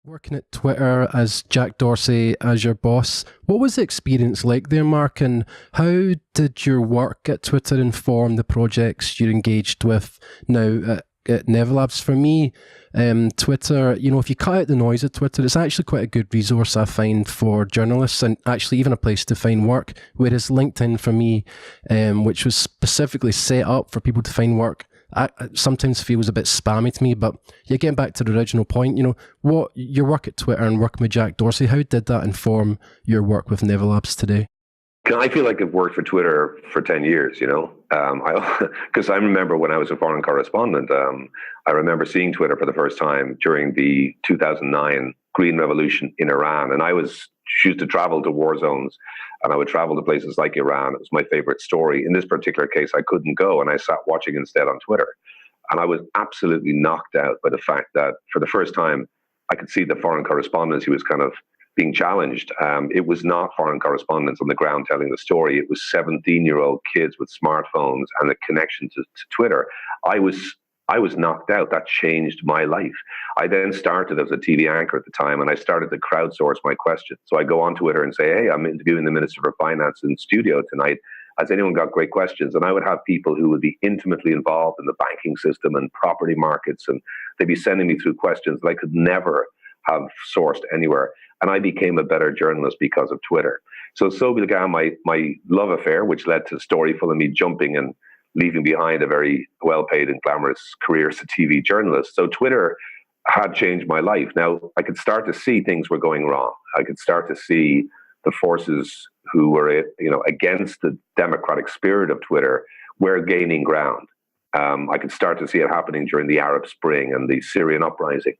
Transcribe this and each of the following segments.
Working at Twitter as Jack Dorsey as your boss, what was the experience like there, Mark? And how did your work at Twitter inform the projects you're engaged with now at Nevelabs? For me, Twitter, if you cut out the noise of Twitter, it's actually quite a good resource, I find, for journalists and actually even a place to find work. Whereas LinkedIn for me, which was specifically set up for people to find work, I sometimes feels a bit spammy to me. But yeah, getting back to the original point, what your work at Twitter and working with Jack Dorsey, how did that inform your work with Nevelabs today? I feel like I've worked for Twitter for 10 years, because I remember when I was a foreign correspondent, I remember seeing Twitter for the first time during the 2009 Green Revolution in Iran. And I used to travel to war zones, and I would travel to places like Iran. It was my favorite story. In this particular case, I couldn't go, and I sat watching instead on Twitter. And I was absolutely knocked out by the fact that for the first time, I could see the foreign correspondents who was kind of being challenged. It was not foreign correspondents on the ground telling the story. It was 17-year-old kids with smartphones and a connection to Twitter. I was knocked out. That changed my life. I then started as a TV anchor at the time, and I started to crowdsource my questions. So I go on Twitter and say, hey, I'm interviewing the Minister for Finance in studio tonight. Has anyone got great questions? And I would have people who would be intimately involved in the banking system and property markets, and they'd be sending me through questions that I could never have sourced anywhere. And I became a better journalist because of Twitter. So began my love affair, which led to a story full of me jumping and leaving behind a very well-paid and glamorous career as a TV journalist. So Twitter had changed my life. Now, I could start to see things were going wrong. I could start to see the forces who were, against the democratic spirit of Twitter were gaining ground. I could start to see it happening during the Arab Spring and the Syrian uprising.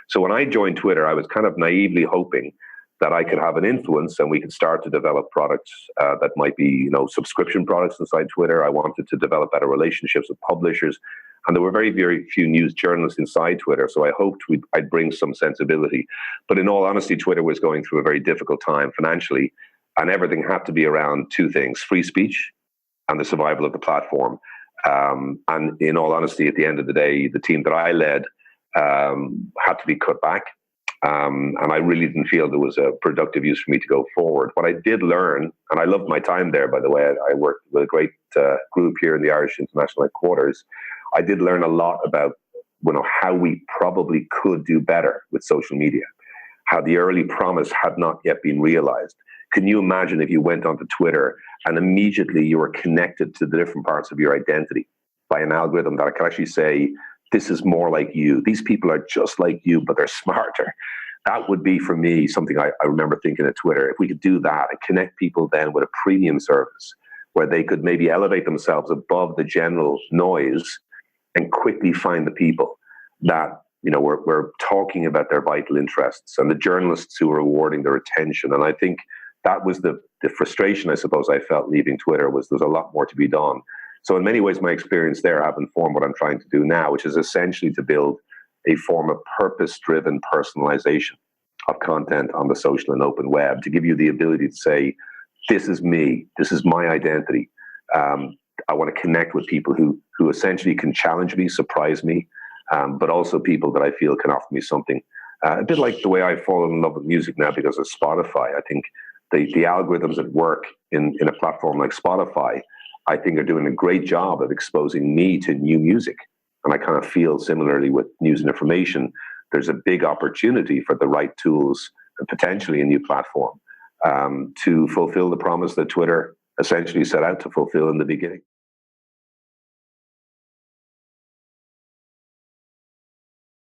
So when I joined Twitter, I was kind of naively hoping that I could have an influence and we could start to develop products that might be, subscription products inside Twitter. I wanted to develop better relationships with publishers. And there were very, very few news journalists inside Twitter. So I hoped I'd bring some sensibility. But in all honesty, Twitter was going through a very difficult time financially. And everything had to be around two things: free speech and the survival of the platform. And in all honesty, at the end of the day, the team that I led had to be cut back. And I really didn't feel there was a productive use for me to go forward. What I did learn, and I loved my time there, by the way, I worked with a great group here in the Irish International Headquarters. I did learn a lot about how we probably could do better with social media, how the early promise had not yet been realized. Can you imagine if you went onto Twitter and immediately you were connected to the different parts of your identity by an algorithm that could actually say, this is more like you. These people are just like you, but they're smarter. That would be, for me, something I remember thinking at Twitter. If we could do that and connect people then with a premium service where they could maybe elevate themselves above the general noise and quickly find the people that, we're talking about their vital interests and the journalists who are rewarding their attention. And I think that was the frustration, I suppose, I felt leaving Twitter, was there's a lot more to be done. So in many ways, my experience there have informed what I'm trying to do now, which is essentially to build a form of purpose-driven personalization of content on the social and open web, to give you the ability to say, this is me, this is my identity. I want to connect with people who essentially can challenge me, surprise me, but also people that I feel can offer me something. A bit like the way I've fallen in love with music now because of Spotify. I think the algorithms that work in a platform like Spotify, I think, are doing a great job of exposing me to new music. And I kind of feel similarly with news and information, there's a big opportunity for the right tools and potentially a new platform to fulfill the promise that Twitter essentially set out to fulfill in the beginning.